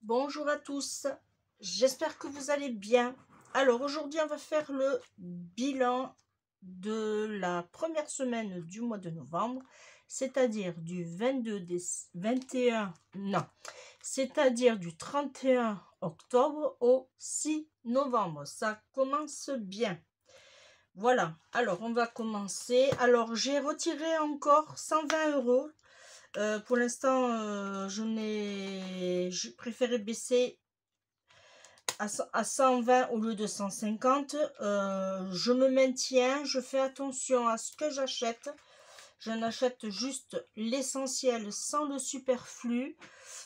Bonjour à tous, j'espère que vous allez bien. Alors aujourd'hui on va faire le bilan de la première semaine du mois de novembre, c'est-à-dire du 31 octobre au 6 novembre. Ça commence bien. Voilà, alors on va commencer. Alors j'ai retiré encore 120 euros. Pour l'instant, je préférais baisser à 120 au lieu de 150. Je me maintiens, je fais attention à ce que j'achète. Je n'achète juste l'essentiel sans le superflu.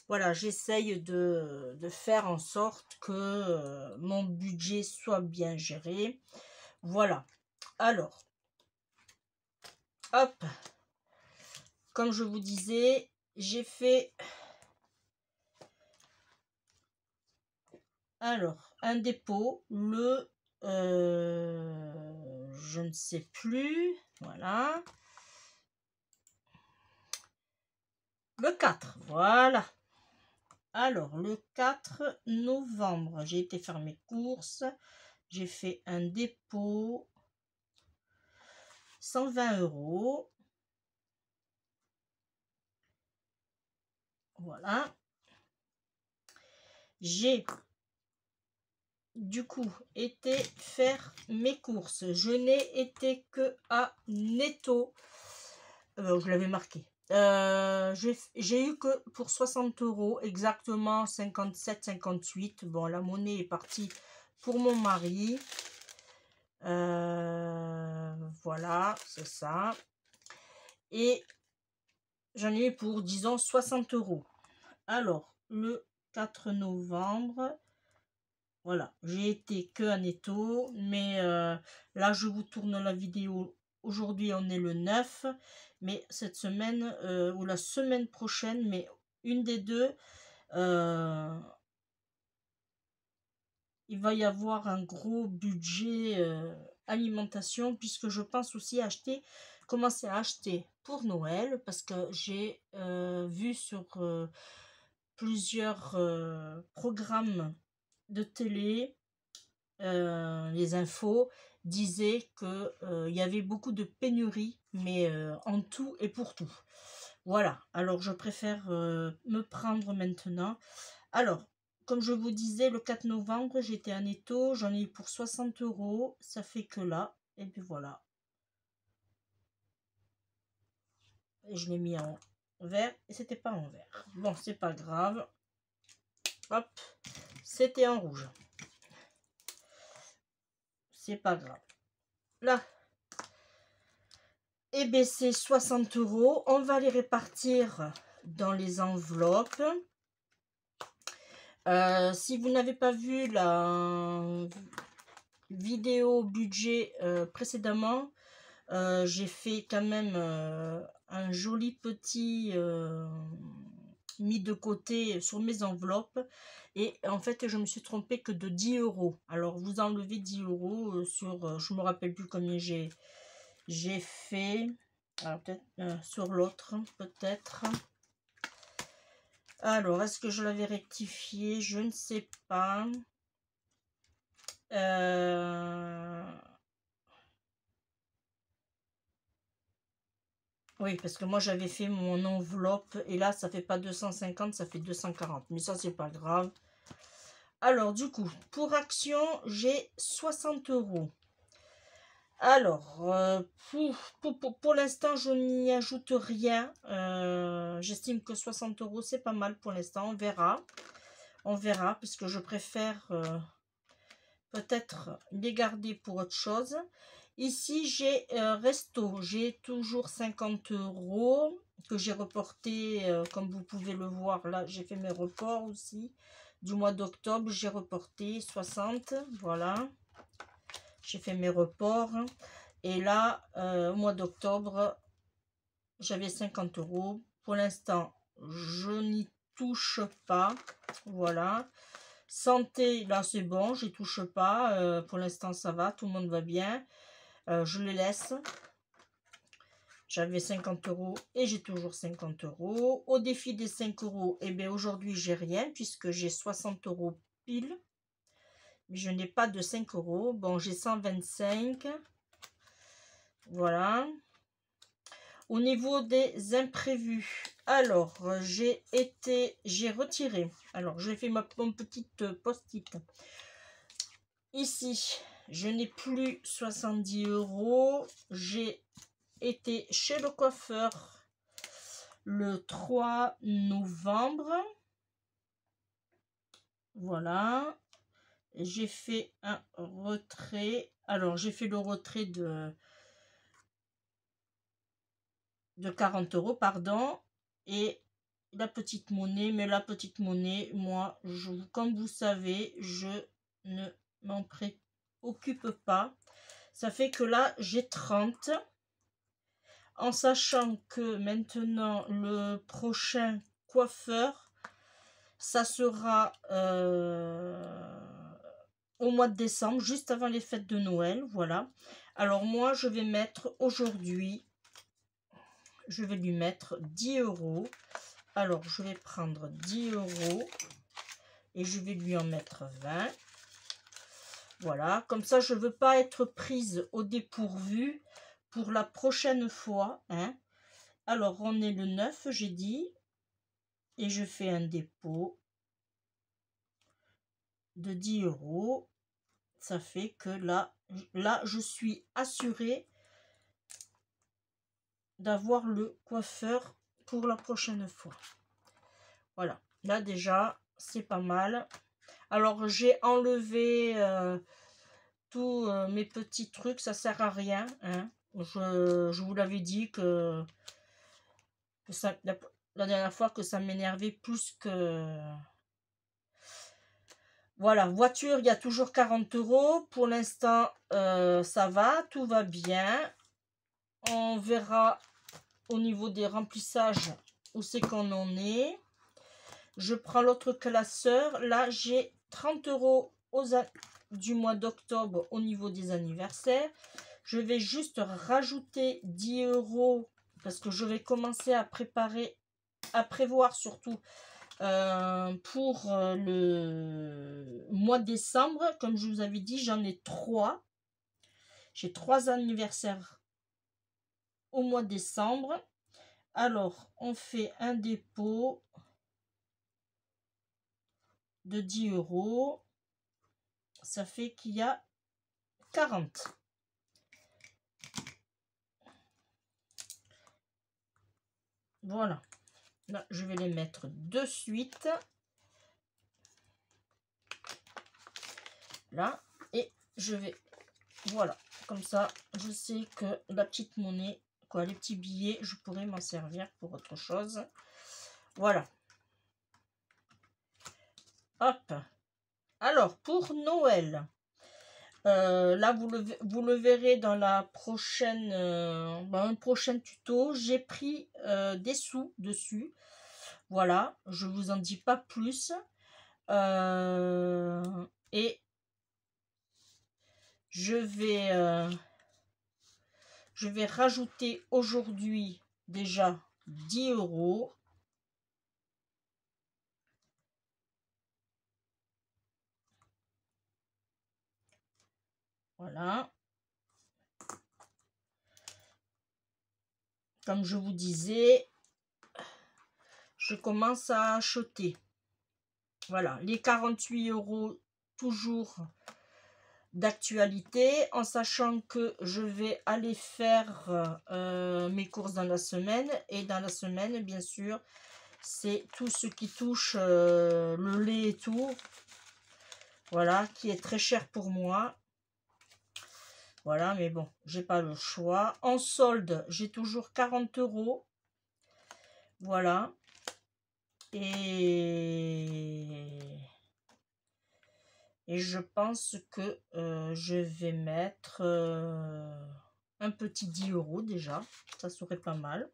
Voilà, j'essaye de faire en sorte que mon budget soit bien géré. Voilà, alors, hop, comme je vous disais, j'ai fait... Alors, un dépôt, je ne sais plus, voilà. Le 4, voilà. Alors, le 4 novembre, j'ai été faire mes courses. J'ai fait un dépôt, 120 euros. Voilà. J'ai du coup été faire mes courses. Je n'ai été que à Netto. Je l'avais marqué. J'ai eu que pour 60 euros, exactement 57-58. Bon, la monnaie est partie pour mon mari. Voilà, c'est ça. Et j'en ai eu pour, disons, 60 euros. Alors, le 4 novembre, voilà, j'ai été que à Netto, mais là, je vous tourne la vidéo. Aujourd'hui, on est le 9, mais cette semaine, ou la semaine prochaine, mais une des deux, il va y avoir un gros budget alimentation, puisque je pense aussi commencer à acheter pour Noël, parce que j'ai vu sur plusieurs programmes de télé, les infos disaient que il y avait beaucoup de pénuries, mais en tout et pour tout. Voilà, alors je préfère me prendre maintenant. Alors, comme je vous disais, le 4 novembre, j'étais à Netto, j'en ai eu pour 60 euros, ça fait que là, et puis voilà. Et je l'ai mis en vert, et c'était pas en vert. Bon, c'est pas grave. Hop, c'était en rouge. C'est pas grave. Là, et baisser 60 euros. On va les répartir dans les enveloppes. Si vous n'avez pas vu la vidéo budget précédemment, j'ai fait quand même un joli petit mis de côté sur mes enveloppes. Et en fait, je me suis trompée que de 10 euros. Alors, vous enlevez 10 euros sur... je me rappelle plus combien j'ai fait. Alors, peut-être sur l'autre, peut-être. Alors, est-ce que je l'avais rectifié? Je ne sais pas. Oui, parce que moi, j'avais fait mon enveloppe. Et là, ça fait pas 250, ça fait 240. Mais ça, c'est pas grave. Alors, du coup, pour Action, j'ai 60 euros. Alors, pour l'instant, je n'y ajoute rien. J'estime que 60 euros, c'est pas mal pour l'instant. On verra. On verra, puisque je préfère peut-être les garder pour autre chose. Ici, j'ai resto. J'ai toujours 50 euros que j'ai reporté. Comme vous pouvez le voir, là, j'ai fait mes reports aussi. Du mois d'octobre, j'ai reporté 60. Voilà. J'ai fait mes reports. Et là, au mois d'octobre, j'avais 50 euros. Pour l'instant, je n'y touche pas. Voilà. Santé, là, c'est bon. Je n'y touche pas. Pour l'instant, ça va. Tout le monde va bien. Je les laisse. J'avais 50 € et j'ai toujours 50 €. Au défi des 5 €, et bien aujourd'hui, j'ai rien puisque j'ai 60 € pile. Mais je n'ai pas de 5 €. Bon, j'ai 125. Voilà. Au niveau des imprévus, alors j'ai retiré. Alors j'ai fait mon petite post-it. Ici, je n'ai plus 70 €. J'ai été chez le coiffeur le 3 novembre. Voilà. J'ai fait un retrait. Alors, j'ai fait le retrait de 40 €, pardon. Et la petite monnaie. Mais la petite monnaie, moi, comme vous savez, je ne m'en préoccupe pas. Ça fait que là, j'ai 30. En sachant que maintenant, le prochain coiffeur, ça sera au mois de décembre, juste avant les fêtes de Noël. Voilà. Alors moi, je vais mettre aujourd'hui, je vais lui mettre 10 €. Alors, je vais prendre 10 € et je vais lui en mettre 20. Voilà. Comme ça, je ne veux pas être prise au dépourvu pour la prochaine fois. Hein. Alors, on est le 9, j'ai dit. Et je fais un dépôt de 10 €. Ça fait que là, je suis assurée d'avoir le coiffeur pour la prochaine fois. Voilà, là déjà, c'est pas mal. Alors, j'ai enlevé tous mes petits trucs, ça sert à rien. Hein. Je vous l'avais dit que ça, la dernière fois, que ça m'énervait plus que... Voilà, voiture, il y a toujours 40 €. Pour l'instant, ça va, tout va bien. On verra au niveau des remplissages où c'est qu'on en est. Je prends l'autre classeur. Là, j'ai 30 € du mois d'octobre au niveau des anniversaires. Je vais juste rajouter 10 € parce que je vais commencer à prévoir surtout pour le mois de décembre. Comme je vous avais dit, j'en ai 3. J'ai 3 anniversaires au mois de décembre. Alors, on fait un dépôt de 10 €. Ça fait qu'il y a 40. Voilà. Là, je vais les mettre de suite. Là. Et je vais... Voilà. Comme ça, je sais que la petite monnaie, quoi, les petits billets, je pourrais m'en servir pour autre chose. Voilà. Hop. Alors, pour Noël, là, vous le verrez dans la prochaine, un prochain tuto. J'ai pris des sous dessus. Voilà, je vous en dis pas plus. Et je vais rajouter aujourd'hui déjà 10 €. Voilà. Comme je vous disais, je commence à acheter. Voilà, les 48 € toujours d'actualité, en sachant que je vais aller faire mes courses dans la semaine. Et dans la semaine, bien sûr, c'est tout ce qui touche le lait et tout. Voilà, qui est très cher pour moi. Voilà, mais bon, j'ai pas le choix. En solde, j'ai toujours 40 €. Voilà. Et je pense que je vais mettre un petit 10 € déjà. Ça serait pas mal.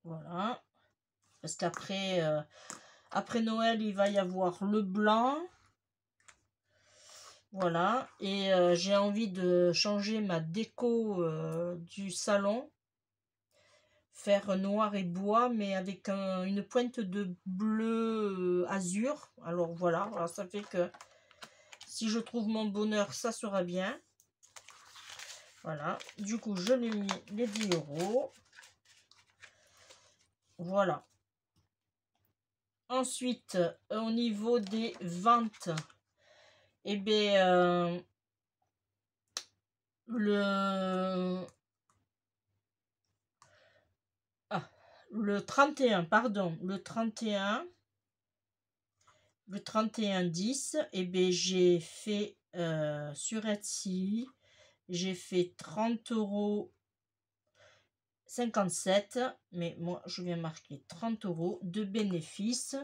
Voilà. Parce qu'après après Noël, il va y avoir le blanc. Voilà, et j'ai envie de changer ma déco du salon, faire noir et bois, mais avec une pointe de bleu azur. Alors voilà, alors ça fait que si je trouve mon bonheur, ça sera bien. Voilà, du coup je l'ai mis les 10 euros. Voilà. Ensuite, au niveau des ventes, eh bien, le 31, pardon, le 31 10, eh bien, j'ai fait sur Etsy, j'ai fait 30,57 €, mais moi je viens marquer 30 € de bénéfice.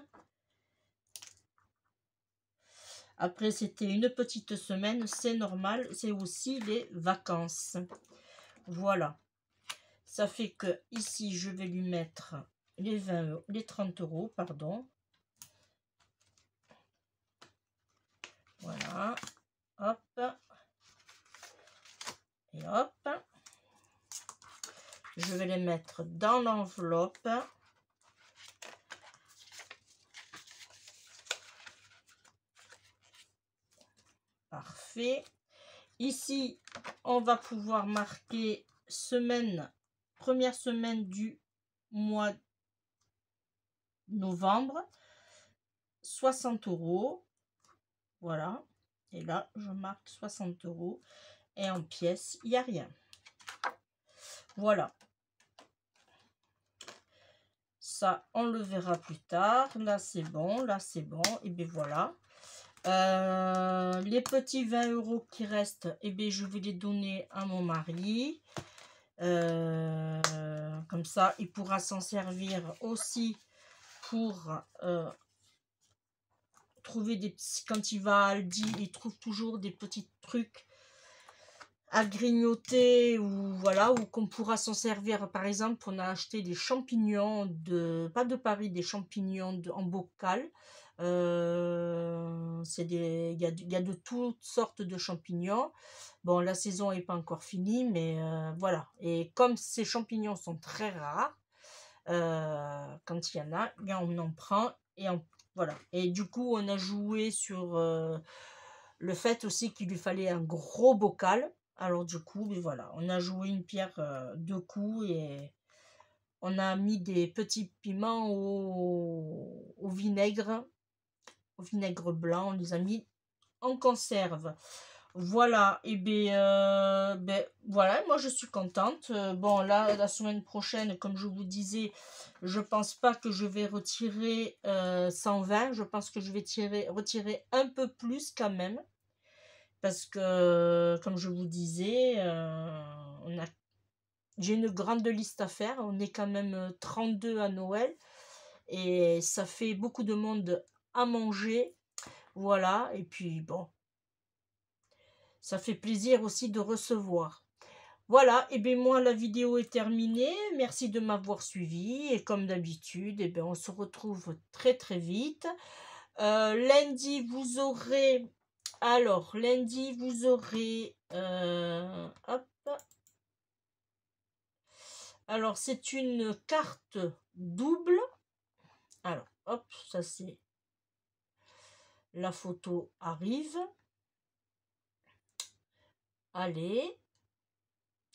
Après, c'était une petite semaine, c'est normal, c'est aussi les vacances. Voilà. Ça fait que ici, je vais lui mettre les 20 €, les 30 €, pardon. Voilà. Hop. Et hop. Je vais les mettre dans l'enveloppe. Parfait. Ici, on va pouvoir marquer première semaine du mois novembre, 60 €. Voilà. Et là, je marque 60 €. Et en pièces, il n'y a rien. Voilà. Ça, on le verra plus tard. Là, c'est bon. Là, c'est bon. Et bien voilà. Les petits 20 € qui restent, et bien, je vais les donner à mon mari. Comme ça, il pourra s'en servir aussi pour trouver des petits... Quand il va à Aldi, il trouve toujours des petits trucs à grignoter, ou voilà, ou qu'on pourra s'en servir. Par exemple, on a acheté des champignons pas de Paris, des champignons en bocal. Il y a de toutes sortes de champignons. Bon, la saison n'est pas encore finie, mais voilà. Et comme ces champignons sont très rares, quand il y en a, bien on en prend et voilà. Et du coup, on a joué sur le fait aussi qu'il lui fallait un gros bocal. Alors du coup, mais voilà, on a joué une pierre deux coups, et on a mis des petits piments au vinaigre blanc, on les a mis en conserve. Voilà, et bien, voilà, moi je suis contente. Bon, là, la semaine prochaine, comme je vous disais, je pense pas que je vais retirer 120, je pense que je vais retirer un peu plus quand même. Parce que, comme je vous disais, j'ai une grande liste à faire. On est quand même 32 à Noël. Et ça fait beaucoup de monde à manger. Voilà. Et puis, bon, ça fait plaisir aussi de recevoir. Voilà. Et bien, moi, la vidéo est terminée. Merci de m'avoir suivi. Et comme d'habitude, et bien, on se retrouve très, très vite. Lundi, vous aurez... Alors, lundi, vous aurez... hop. Alors, c'est une carte double. Alors, hop, ça c'est... La photo arrive. Allez.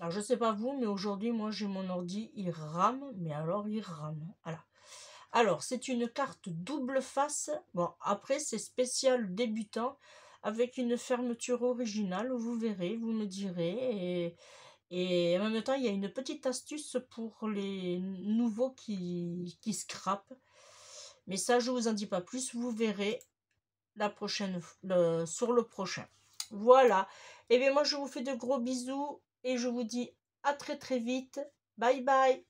Alors, je sais pas vous, mais aujourd'hui, moi, j'ai mon ordi, il rame. Mais alors, il rame. Voilà. Alors, c'est une carte double face. Bon, après, c'est spécial débutant, avec une fermeture originale. Vous verrez, vous me direz. Et en même temps, il y a une petite astuce pour les nouveaux qui scrapent. Mais ça, je vous en dis pas plus. Vous verrez sur le prochain. Voilà. Et bien, moi, je vous fais de gros bisous. Et je vous dis à très très vite. Bye bye.